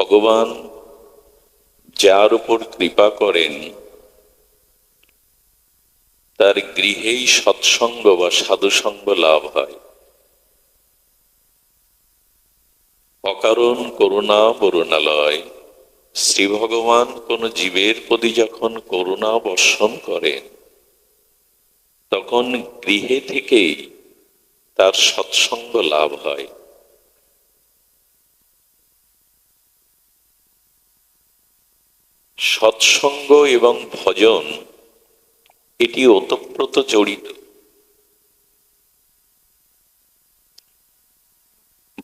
ভগবান যার উপর কৃপা করেন তার গৃহেই সৎসঙ্গ বা সাধুসঙ্গ লাভ হয়। অকারণ করুণা বরুণালয়, শ্রী ভগবান কোন জীবের প্রতি যখন করুণা বর্ষণ করেন তখন গৃহে থেকেই তার সৎসঙ্গ লাভ হয়। সৎসঙ্গ এবং ভজন এটি ওতপ্রোত জড়িত।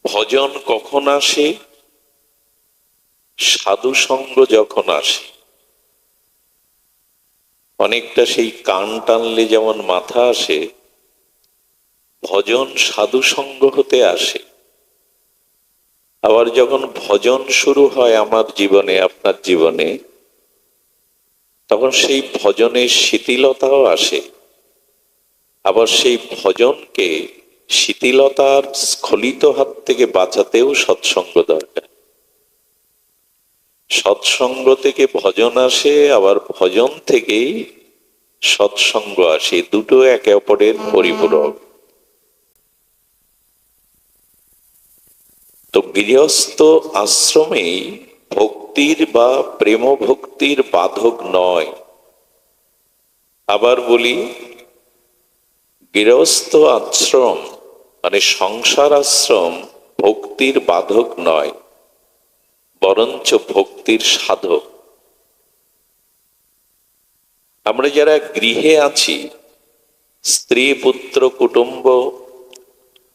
ভজন কখন আসে? সাধু সঙ্গ যখন আসে। অনেকটা সেই কান টানলে যেমন মাথা আসে, ভজন সাধু সঙ্গ হতে আসে। আবার যখন ভজন শুরু হয় আমার জীবনে, আপনার জীবনে, তখন সেই ভজনের শিথিলতাও আসে। আবার সেই ভজনকে শিথিলতার স্খলিত হাত থেকে বাঁচাতেও সৎসঙ্গ দরকার। সৎসঙ্গ থেকে ভজন আসে, আবার ভজন থেকেই সৎসঙ্গ আসে। দুটো একে অপরের পরিপূরক। তো গৃহস্থ আশ্রমেই ভক্তির বা প্রেম ভক্তির বাধক নয়। আবার বলি, গৃহস্থ আশ্রম মানে সংসার আশ্রম ভক্তির বাধক নয়, বরঞ্চ ভক্তির সাধক। আমরা যারা গৃহে আছি, স্ত্রী পুত্র কুটুম্ব,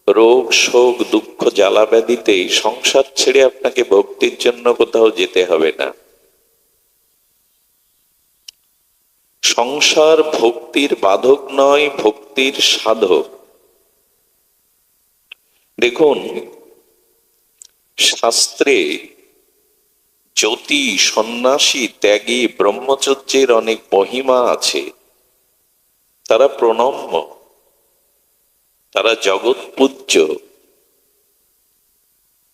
রোগ শোক দুঃখ জ্বালা ব্যাধিতে সংসার ছেড়ে আপনাকে ভক্তির জন্য কোথাও যেতে হবে না। সংসার ভক্তির বাধক নয়, ভক্তির সাধক। দেখুন, শাস্ত্রে জ্যোতি, সন্ন্যাসী, ত্যাগী, ব্রহ্মচর্যের অনেক মহিমা আছে। তারা প্রণম্য, তারা জগৎ পূজ্য।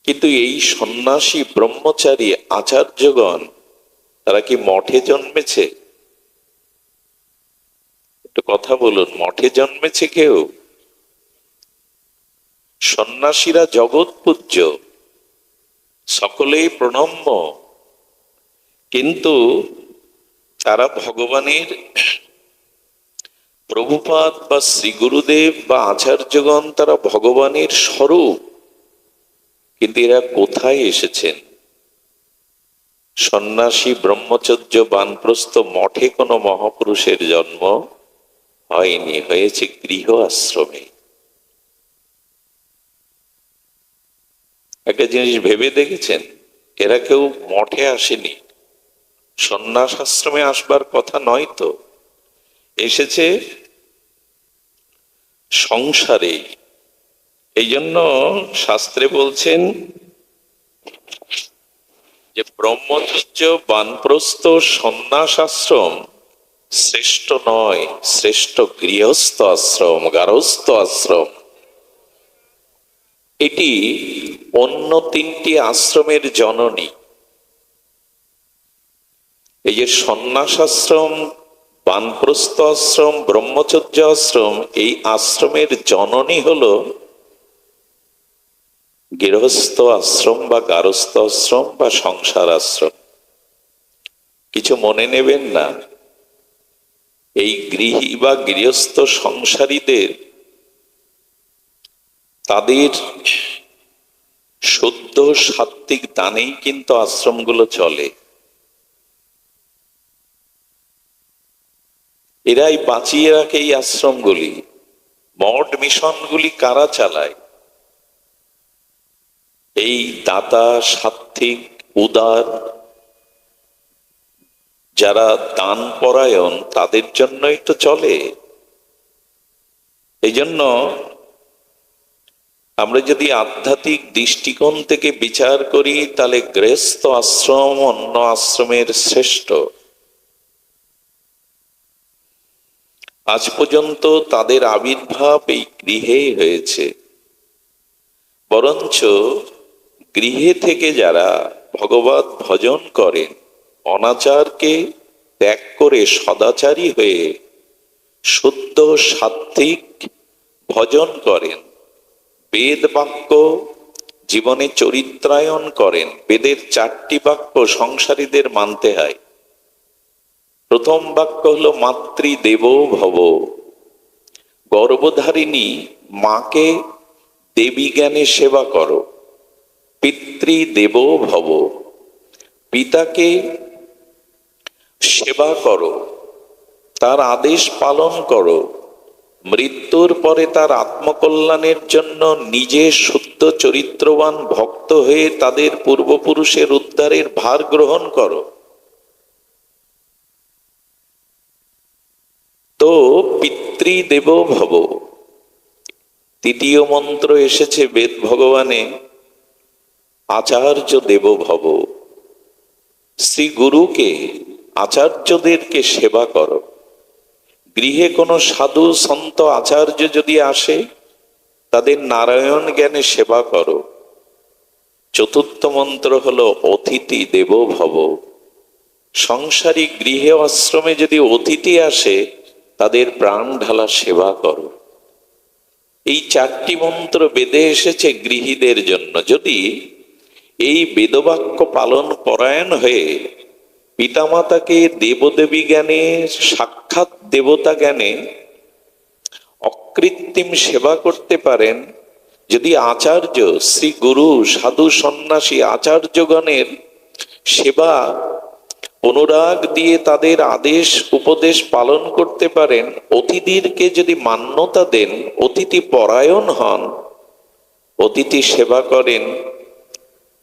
কিন্তু এই সন্ন্যাসী, ব্রহ্মচারী, আচার্যগণ তারা কি মঠে জন্মেছে? একটু কথা বলুন, মঠে জন্মেছে কেউ? সন্ন্যাসীরা জগৎ পূজ্য, সকলেই প্রণম্য, কিন্তু তারা ভগবানের, প্রভুপাদ বা শ্রী গুরুদেব বা আচার্যগণ তারা ভগবানের স্বরূপ। কিন্তু এরা কোথায় এসেছেন? সন্ন্যাসী, ব্রহ্মচর্য, বানপ্রস্থ মঠে কোনো মহাপুরুষের জন্ম হয়নি, হয়েছে গৃহ আশ্রমে। একটা জিনিস ভেবে দেখেছেন, এরা কেউ মঠে আসেনি, সন্ন্যাস আশ্রমে আসবার কথা নয় তো, এসেছে সংসারে। এই জন্য শাস্ত্রে বলছেন যে ব্রহ্মচর্য, বানপ্রস্থ, সন্ন্যাস আশ্রম শ্রেষ্ঠ নয়, শ্রেষ্ঠ গৃহস্থ আশ্রম, গারস্থ আশ্রম। এটি অন্য তিনটি আশ্রমের জননী। এই যে সন্ন্যাস আশ্রম, বানপ্রস্থ আশ্রম, ব্রহ্মচর্য আশ্রম, এই আশ্রমের জননী হলো গৃহস্থ আশ্রম বা গারস্থ আশ্রম বা সংসার আশ্রম। কিছু মনে নেবেন না, এই গৃহী বা গৃহস্থ সংসারীদের তাদের শুদ্ধ সাত্ত্বিক দানেই কিন্তু আশ্রমগুলো চলে। এরাই বাঁচিয়ে রাখে এই আশ্রমগুলি। মঠ মিশনগুলি কারা চালায়? এই দাতা, সাত্ত্বিক, উদার, যারা দান পরায়ণ, তাদের জন্যই তো চলে। এই জন্য আমরা যদি আধ্যাত্মিক দৃষ্টিকোণ থেকে বিচার করি, তাহলে গৃহস্থ আশ্রম অন্য আশ্রমের শ্রেষ্ঠ। আজ পর্যন্ত তাদের আবির্ভাব এই গৃহেই হয়েছে। বরঞ্চ গৃহে থেকে যারা ভগবত ভজন করেন, অনাচারকে ত্যাগ করে সদাচারী হয়ে শুদ্ধ সাত্ত্বিক ভজন করেন, বেদ বাক্য জীবনে চরিত্রায়ন করেন। বেদের 4টি বাক্য সংসারীদের মানতে হয়। প্রথম বাক্য হলো মাতৃদেবো ভব। গর্ভধারিণী মাকে দেবী জ্ঞানে সেবা করো। পিতৃদেবো ভব, পিতাকে সেবা করো, তার আদেশ পালন করো। মৃত্যুর পরে তার আত্মকল্যাণের জন্য নিজে শুদ্ধ চরিত্রবান ভক্ত হয়ে তাদের পূর্বপুরুষের উদ্ধারের ভার গ্রহণ করো। তো পিতৃদেব ভব। তৃতীয় মন্ত্র এসেছে বেদ ভগবানে, আচার্য দেব ভব। শ্রী গুরুকে, আচার্যদেরকে সেবা করো। গৃহে কোনো সাধু সন্ত আচার্য যদি আসে, তাদের নারায়ণ জ্ঞানে সেবা করো। চতুর্থ মন্ত্র হলো অতিথি দেব ভব। সংসারী গৃহে আশ্রমে যদি অতিথি আসে, তাদের প্রাণ ঢালা সেবা করো। এই 4টি মন্ত্র বেদে এসেছে গৃহীদের জন্য। যদি এই বেদবাক্য পালন পরায়ণ হয়ে পিতামাতাকে দেবদেবী জ্ঞানে, সাক্ষাৎ দেবতা জ্ঞানে অকৃত্রিম সেবা করতে পারেন, যদি আচার্য শ্রী গুরু সাধু সন্ন্যাসী আচার্যগণের সেবা অনুরাগ দিয়ে তাদের আদেশ উপদেশ পালন করতে পারেন, অতিথিকে যদি মান্যতা দেন, অতিথি পরায়ণ হন, অতিথি সেবা করেন,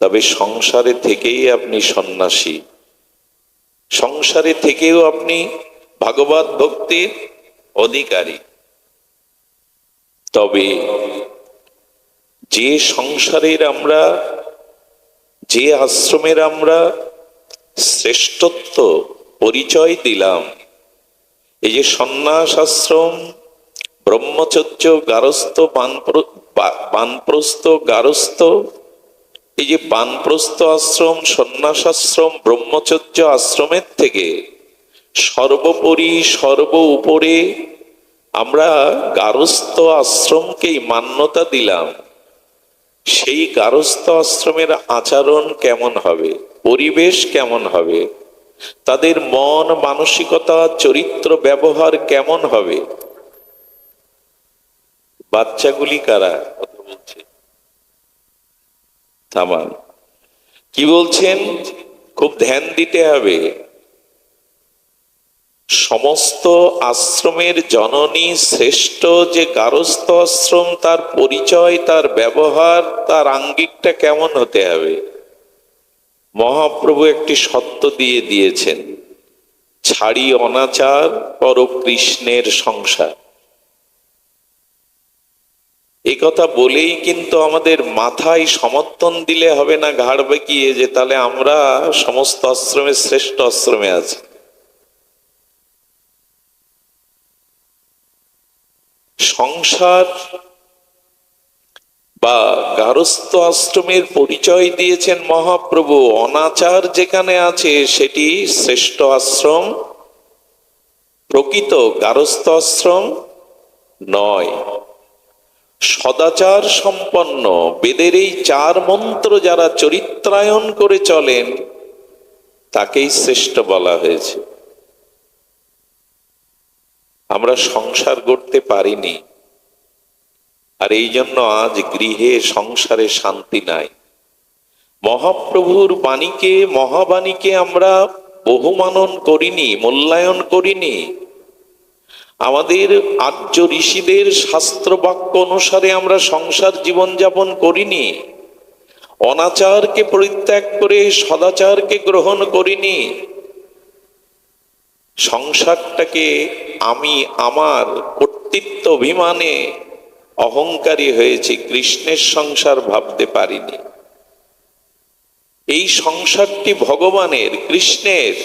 তবে সংসারে থেকেই আপনি সন্ন্যাসী, সংসারে থেকেও আপনি ভাগবত ভক্তির অধিকারী। তবে যে সংসারের আমরা, যে আশ্রমের আমরা শ্রেষ্ঠত্ব পরিচয় দিলাম, এই যে সন্ন্যাস আশ্রম, ব্রহ্মচর্য, গারস্থ, বানপ্রস্থ, গারস্থ, এই যে বানপ্রস্থ আশ্রম, সন্ন্যাস আশ্রম, ব্রহ্মচর্য আশ্রমের থেকে সর্বোপরি সর্ব উপরে আমরা গারস্থ আশ্রমকেই মান্যতা দিলাম। সেই গারস্থ আশ্রমের আচরণ কেমন হবে, পরিবেশ কেমন হবে, তাদের মন মানসিকতা চরিত্র ব্যবহার কেমন হবে? বাচ্চাগুলি কারা কথা বলছে? থামান, কি বলছেন? খুব ধ্যান দিতে হবে। সমস্ত আশ্রমের জননী শ্রেষ্ঠ যে গারস্থ আশ্রম, তার পরিচয়, তার ব্যবহার, তার আঙ্গিকটা কেমন হতে হবে? মহাপ্রভু একটি সত্য দিয়ে দিয়েছেন, ছাড়ি অনাচার কর কৃষ্ণের সংসার। এই কথা বলেই কিন্তু আমাদের মাথায় সমর্থন দিলে হবে না ঘাড় বেঁকিয়ে, যে তাহলে আমরা সমস্ত আশ্রমের শ্রেষ্ঠ আশ্রমে আছি। সংসার বা গারস্থ আশ্রমের পরিচয় দিয়েছেন মহাপ্রভু। অনাচার যেখানে আছে সেটি শ্রেষ্ঠ আশ্রম, প্রকৃত গারস্থ আশ্রম নয়। সদাচার সম্পন্ন বেদের এই 4 মন্ত্র যারা চরিত্রায়ন করে চলেন, তাকেই শ্রেষ্ঠ বলা হয়েছে। আমরা সংসার গড়তে পারিনি, আর এই জন্য আজ গৃহে সংসারে শান্তি নাই। মহাপ্রভুর বাণীকে, মহাবাণীকে আমরা বহুমানন করিনি, মূল্যায়ন করিনি। আমাদের আর্য ঋষিদের শাস্ত্র বাক্য অনুসারে আমরা সংসার জীবন যাপন করিনি। অনাচারকে পরিত্যাগ করে সদাচারকে গ্রহণ করিনি। সংসারটাকে আমি আমার কর্তৃত্ব অভিমানে অহংকারী হয়েছি, কৃষ্ণের সংসার ভাবতে পারিনি। এই সংসারটি ভগবানের, কৃষ্ণের,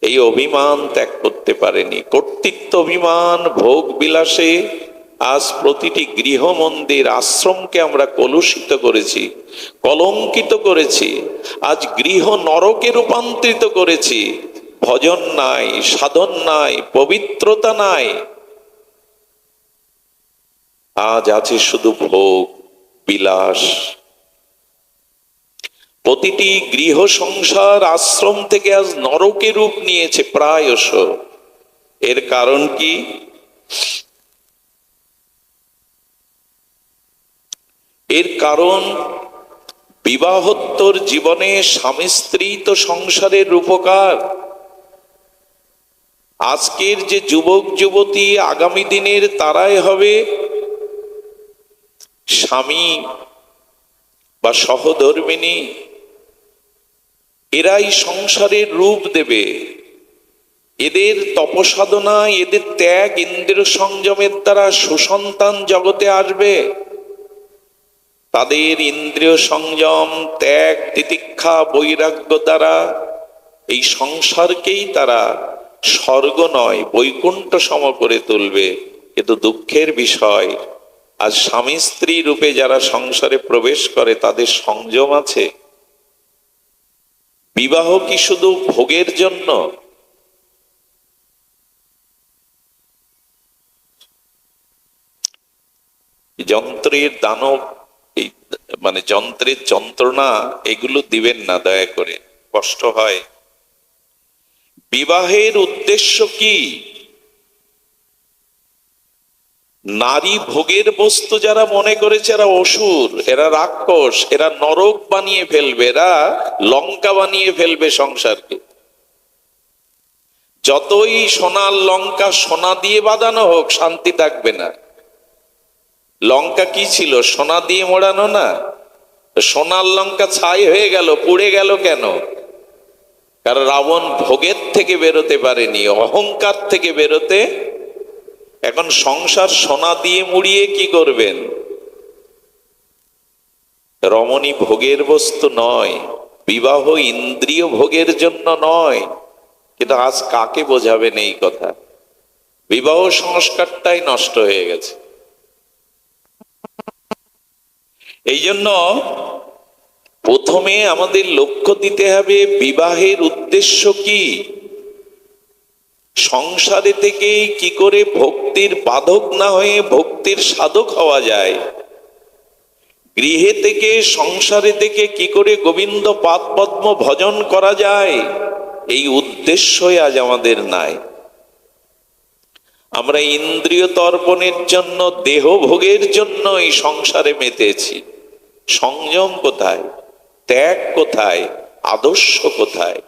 এই অভিমান ত্যাগ করতে পারেনি। কর্তৃত্ব অভিমান, ভোগ বিলাসে আজ প্রতিটি গৃহ মন্দির আশ্রমকে আমরা কলুষিত করেছি, কলঙ্কিত করেছি। আজ গৃহ নরকে রূপান্তরিত করেছি। ভজন নাই, সাধন নাই, পবিত্রতা নাই। আজ আছে শুধু ভোগ বিলাস। প্রতিটি গৃহ সংসার আশ্রম থেকে আজ নরকে রূপ নিয়েছে প্রায়শ। এর কারণ কি? এর কারণ বিবাহোত্তর জীবনে স্বামী স্ত্রী তো সংসারের রূপকার। আজকের যে যুবক যুবতী আগামী দিনের তারাই হবে স্বামী বা সহধর্মিণী। এরাই সংসারের রূপ দেবে। এদের তপসাধনা, এদের ত্যাগ, ইন্দ্রিয় সংযমের দ্বারা সুসন্তান জগতে আসবে। তাদের ইন্দ্রিয় সংযম, ত্যাগ, তিতিক্ষা, বৈরাগ্য দ্বারা এই সংসারকেই তারা স্বর্গ নয় বৈকুণ্ঠ সম করে তুলবে। কিন্তু দুঃখের বিষয়, আজ স্বামী স্ত্রী রূপে যারা সংসারে প্রবেশ করে তাদের সংযম আছে? বিবাহ কি শুধু ভোগের জন্য? যন্ত্রের দানব, এই মানে যন্ত্রের যন্ত্রণা এগুলো দিবেন না দয়া করে, কষ্ট হয়। বিবাহের উদ্দেশ্য কি? নারী ভোগের বস্তু যারা মনে করেছে এরা অসুর, এরা রাক্ষস, এরা নরক বানিয়ে ফেলবে, এরা লঙ্কা বানিয়ে ফেলবে সংসারকে। যতই সোনার লঙ্কা সোনা দিয়ে বাঁধানো হোক, শান্তি থাকবে না। লঙ্কা কি ছিল? সোনা দিয়ে মোড়ানো না? সোনার লঙ্কা ছাই হয়ে গেল, পুড়ে গেল কেন? কারণ রাবণ ভোগের থেকে বেরোতে পারেনি, অহংকার থেকে বেরোতে। এখন সংসার সোনা দিয়ে মুড়িয়ে কি করবেন? রমণী ভোগের বস্তু নয়, বিবাহ ইন্দ্রিয় ভোগের জন্য নয়। কিন্তু আজ কাকে বোঝাবেন এই কথা? বিবাহ সংস্কারটাই নষ্ট হয়ে গেছে। এই জন্য প্রথমে আমাদের লক্ষ্য দিতে হবে বিবাহের উদ্দেশ্য কি। সংসারে থেকে কি করে ভক্তির বাধক না হয়ে ভক্তির সাধক হওয়া যায়, গৃহে থেকে সংসারে থেকে কি করে গোবিন্দ পাদ পদ্ম ভজন করা যায়, এই উদ্দেশ্যই আজ আমাদের নাই। আমরা ইন্দ্রিয় তর্পণের জন্য, দেহ ভোগের জন্য এই সংসারে মেতেছি। সংযম কোথায়? ত্যাগ কোথায়? আদর্শ কোথায়?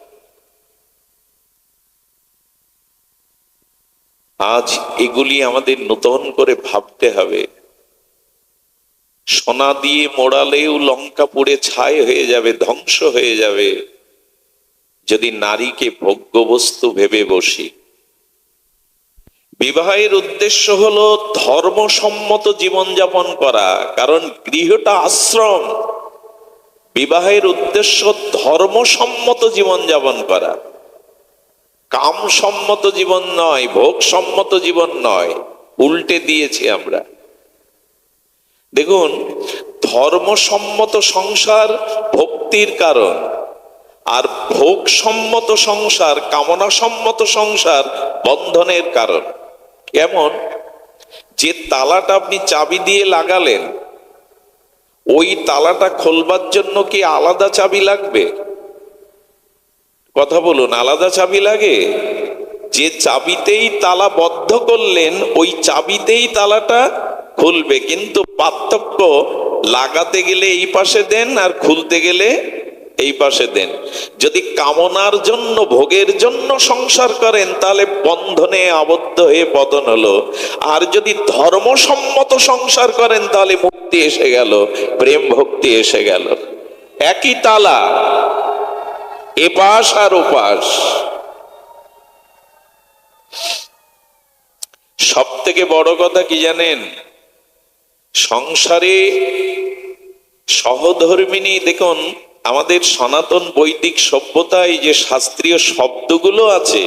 আজ এগুলি আমাদের নতুন করে ভাবতে হবে। সোনা দিয়ে মোড়ালেও লঙ্কা পুড়ে ছাই হয়ে যাবে, ধ্বংস হয়ে যাবে, যদি নারীকে ভোগ্য বস্তু ভেবে বসি। বিবাহের উদ্দেশ্য হলো ধর্মসম্মত জীবনযাপন করা, কারণ গৃহটা আশ্রম। বিবাহের উদ্দেশ্য ধর্মসম্মত জীবনযাপন করা, কামসম্মত জীবন নয়, ভোগসম্মত জীবন নয়। উল্টে দিয়েছি আমরা। দেখুন, ধর্মসম্মত সংসার ভক্তির কারণ, আর ভোগসম্মত সংসার, কামনাসম্মত সংসার বন্ধনের কারণ। কেমন? যে তালাটা আপনি চাবি দিয়ে লাগালেন, ওই তালাটা খোলবার জন্য কি আলাদা চাবি লাগবে? কথা বলুন, আলাদা চাবি লাগে? যে চাবিতেই তালা বদ্ধ করলেন, ওই চাবিতেই তালাটা খুলবে। কিন্তু পার্থক্য, লাগাতে গেলে এই পাশে দেন আর খুলতে গেলে এই পাশে দেন। যদি কামনার জন্য, ভোগের জন্য সংসার করেন, তাহলে বন্ধনে আবদ্ধ হয়ে পতন হলো। আর যদি ধর্মসম্মত সংসার করেন, তাহলে মুক্তি এসে গেল, প্রেম ভক্তি এসে গেল। একই তালা, এপাশ আর ওপাশ। সব থেকে বড় কথা কি জানেন? সংসারে সহধর্মিণী, দেখুন আমাদের সনাতন বৈদিক সভ্যতায় যে শাস্ত্রীয় শব্দগুলো আছে,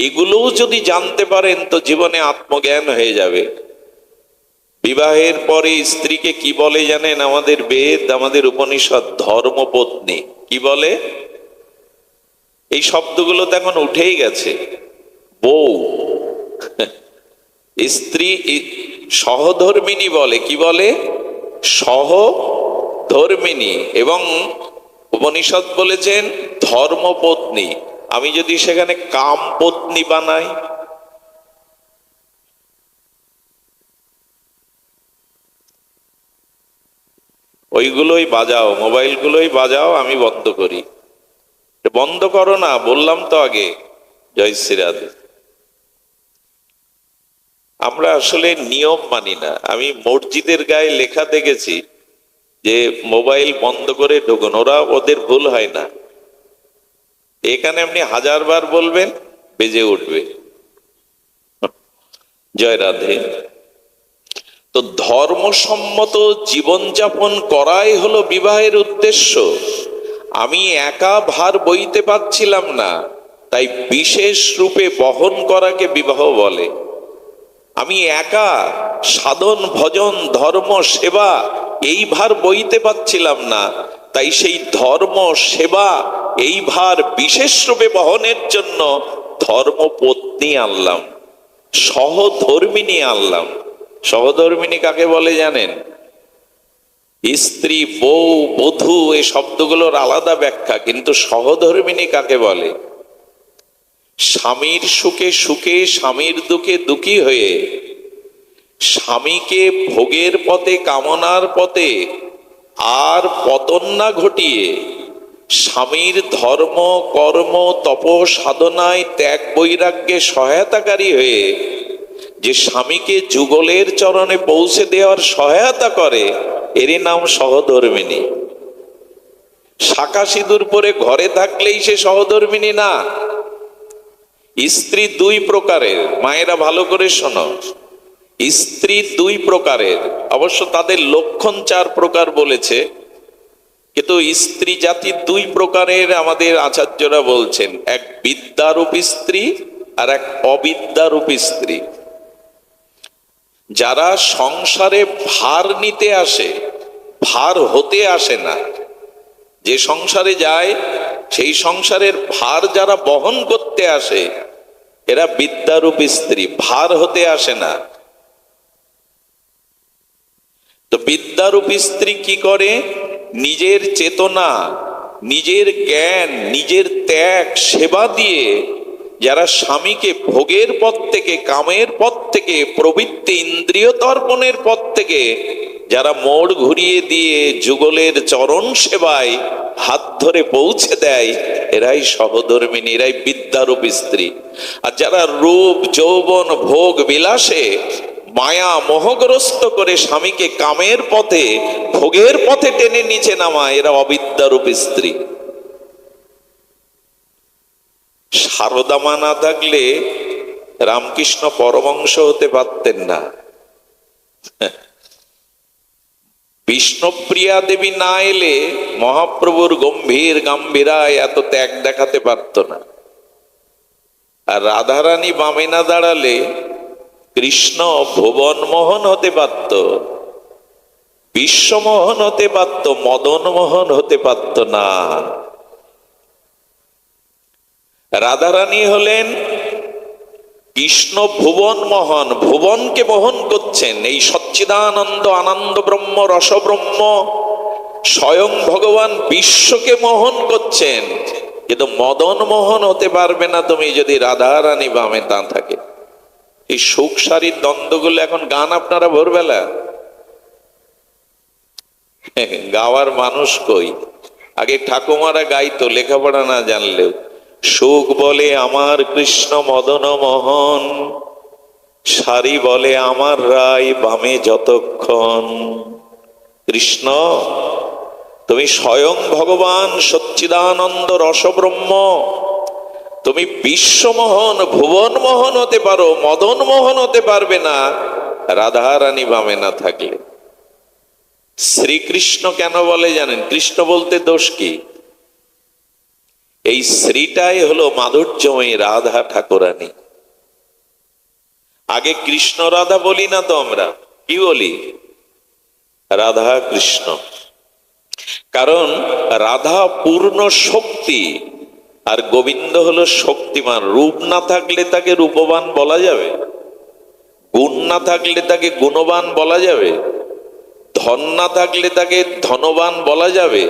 এগুলোও যদি জানতে পারেন তো জীবনে আত্মজ্ঞান হয়ে যাবে। বিবাহের পরে স্ত্রীকে কি বলে জানেন? আমাদের বেদ, আমাদের উপনিষদ ধর্মপত্নী। কি বলে? এই শব্দগুলো তো এখন উঠেই গেছে। বউ, স্ত্রী সহধর্মিনী বলে। কি বলে? সহধর্মিনী। এবং উপনিষদ বলেছেন ধর্মপত্নী। আমি যদি সেখানে কামপত্নী বানাই, ওইগুলোই বাজাও, মোবাইলগুলোই বাজাও, আমি বন্ধ করি। বন্ধ করো না, বললাম তো আগে। জয় শ্রীরাধে। আমরা আসলে নিয়ম মানি না। আমি মসজিদের গায়ে লেখা দেখেছি যে মোবাইল বন্ধ করে ঢুকুন, ওরা, ওদের ভুল হয় না। এখানে আপনি 1000 বার বলবেন, বেজে উঠবে। জয় রাধে। তো ধর্মসম্মত জীবনযাপন করাই হলো বিবাহের উদ্দেশ্য। আমি একা ভার বইতে পারছিলাম না, তাই বিশেষ রূপে বহন করাকে বিবাহ বলে। আমি একা সাধন ভজন ধর্ম সেবা এই ভার বইতে পারছিলাম না, তাই সেই ধর্ম সেবা এই ভার বিশেষ রূপে বহনের জন্য ধর্মপত্নী আনলাম, সহধর্মিনী আনলাম। সহধর্মিনী কাকে বলে জানেন? স্ত্রী, বউ, বধূ এই শব্দগুলোর আলাদা ব্যাখ্যা, কিন্তু সহধর্মিনী কাকে বলে? স্বামীর সুখে সুখে, স্বামীর দুঃখে দুঃখী হয়ে, স্বামীকে ভোগের পথে, কামনার পথে আর পতন না ঘটিয়ে, স্বামীর ধর্ম কর্ম তপ সাধনায় ত্যাগ বৈরাগ্যে সহায়তাকারী হয়ে যে স্বামীকে যুগলের চরণে পৌঁছে দেওয়ার সহায়তা করে, এরই নাম সহধর্মিনী। শাখা সিঁদুর পরে ঘরে থাকলেই সে সহধর্মিনী না। স্ত্রী দুই প্রকারের, মায়েরা ভালো করে শোনো। স্ত্রী দুই প্রকারের, অবশ্য তাদের লক্ষণ 4 প্রকার বলেছে, কিন্তু স্ত্রী জাতি দুই প্রকারের আমাদের আচার্যরা বলছেন। এক বিদ্যারূপী স্ত্রী আর এক অবিদ্যারূপী স্ত্রী। যারা সংসারে ভার নিতে আসে, ভার হতে আসে না। যে সংসারে যায় সেই সংসারের ভার যারা বহন করতে আসে, এরা বিদ্যারূপী স্ত্রী, ভার হতে আসে না। তো বিদ্যারূপী স্ত্রী কি করে? নিজের চেতনা, নিজের জ্ঞান, নিজের ত্যাগ সেবা দিয়ে যারা স্বামীকে ভোগের পথ থেকে, কামের পথ থেকে, প্রবৃত্তি ইন্দ্রিয় তর্পণের পথ থেকে যারা মোড় ঘুরিয়ে দিয়ে যুগলের চরণ সেবায় হাত ধরে পৌঁছে দেয়, এরাই সহধর্মিনী, এরাই বিদ্যারূপী স্ত্রী। আর যারা রূপ যৌবন ভোগ বিলাসে মায়া মোহগ্রস্ত করে স্বামীকে কামের পথে, ভোগের পথে টেনে নিচে নামায়, এরা অবিদ্যারূপী স্ত্রী। সারদা মা না থাকলে রামকৃষ্ণ পরমহংস হতে পারতেন না। বিষ্ণুপ্রিয়া দেবী না এলে মহাপ্রভুর গম্ভীর গাম্ভীরায় এত ত্যাগ দেখাতে পারত না। আর রাধারানী বামে না দাঁড়ালে কৃষ্ণ ভুবন মোহন হতে পারত, বিশ্বমোহন হতে পারত, মদন মোহন হতে পারত না। রাধারানী হলেন কৃষ্ণ ভুবন মোহন, ভুবনকে মোহন করছেন। এই সচ্চিদানন্দ আনন্দ ব্রহ্ম রস ব্রহ্ম স্বয়ং ভগবান বিশ্বকে মোহন করছেন। কিন্তু মদন মোহন হতে পারবে না তুমি যদি রাধারানী বামে না থাকে। এই সুখ সারির দ্বন্দ্বগুলো এখন গান আপনারা ভোরবেলা গাওয়ার মানুষ কই? আগে ঠাকুমারা গাইতো লেখাপড়া না জানলেও। সুখ বলে আমার কৃষ্ণ মদন মোহন, সারি বলে আমার রায় বামে যতক্ষণ। কৃষ্ণ তুমি স্বয়ং ভগবান সচ্চিদানন্দ রসব্রহ্ম, তুমি বিশ্বমোহন ভুবন মোহন হতে পারো, মদন মোহন হতে পারবে না রাধারানী বামে না থাকলে। শ্রীকৃষ্ণ কেন বলে জানেন? কৃষ্ণ বলতে দোষ কি? এই শ্রীটাই হলো মাধুর্যময়ী রাধা ঠাকুরানী। আগে কৃষ্ণ রাধা বলি না তো আমরা, কি বলি? রাধা কৃষ্ণ। কারণ রাধা পূর্ণ শক্তি আর গোবিন্দ হলো শক্তিমান। রূপ না থাকলে তাকে রূপবান বলা যাবে? গুণ না থাকলে তাকে গুণবান বলা যাবে? ধন না থাকলে তাকে ধনবান বলা যাবে?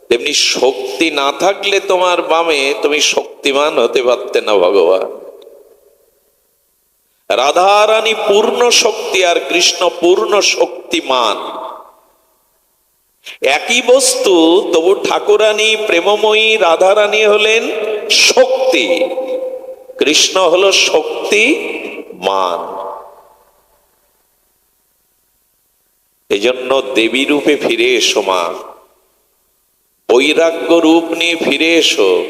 তেমনি শক্তি না থাকলে তোমার বামে তুমি শক্তিমান হতে পারতে না ভগবান। রাধারানী পূর্ণ শক্তি আর কৃষ্ণ পূর্ণ শক্তিমান। একই বস্তু, তবু ঠাকুরানী প্রেমময়ী রাধারানী হলেন শক্তি, কৃষ্ণ হলো শক্তিমান। এজন্য দেবী রূপে ফিরে এসো মা, বৈরাগ্য রূপ নিয়ে ফিরে এসো,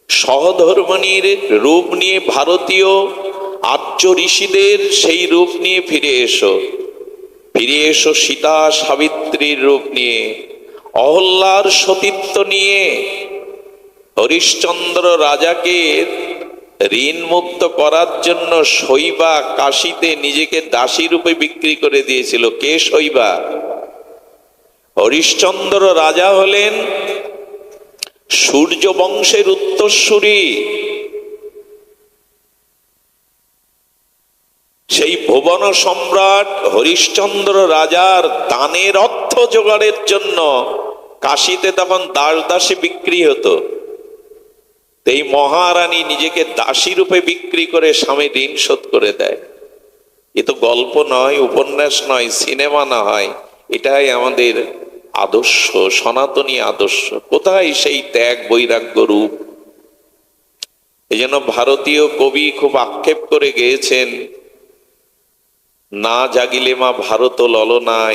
সহধর্মিণীর রূপ নিয়ে, ভারতীয় আর্য ঋষিদের সেই রূপ নিয়ে ফিরে এসো। ফিরে এসো সীতা সাবিত্রীর রূপ নিয়ে, অহল্যার সতীত্ব নিয়ে। হরিশ্চন্দ্র রাজাকে ঋণ মুক্ত করার জন্য শৈবা কাশীতে নিজেকে দাসী রূপে বিক্রি করে দিয়েছিল। কে শৈবা? হরিশ্চন্দ্র রাজা হলেন সূর্য বংশের উত্তরসূরি। সেই ভুবন সম্রাট হরিশ্চন্দ্র রাজার দানের অর্থ জোগাড়ের জন্য কাশীতে তখন দাস দাসী বিক্রি হতো। এই মহারানী নিজেকে দাসী রূপে বিক্রি করে স্বামী ঋণ শোধ করে দেয়। এ তো গল্প নয়, উপন্যাস নয়, সিনেমা না হয়, এটাই আমাদের আদর্শ, সনাতনী আদর্শ। কোথায় সেই ত্যাগ বৈরাগ্য রূপ? এই জন্য ভারতীয় কবি খুব আক্ষেপ করে গেয়েছেন, না জাগিলে মা ভারত ললনা।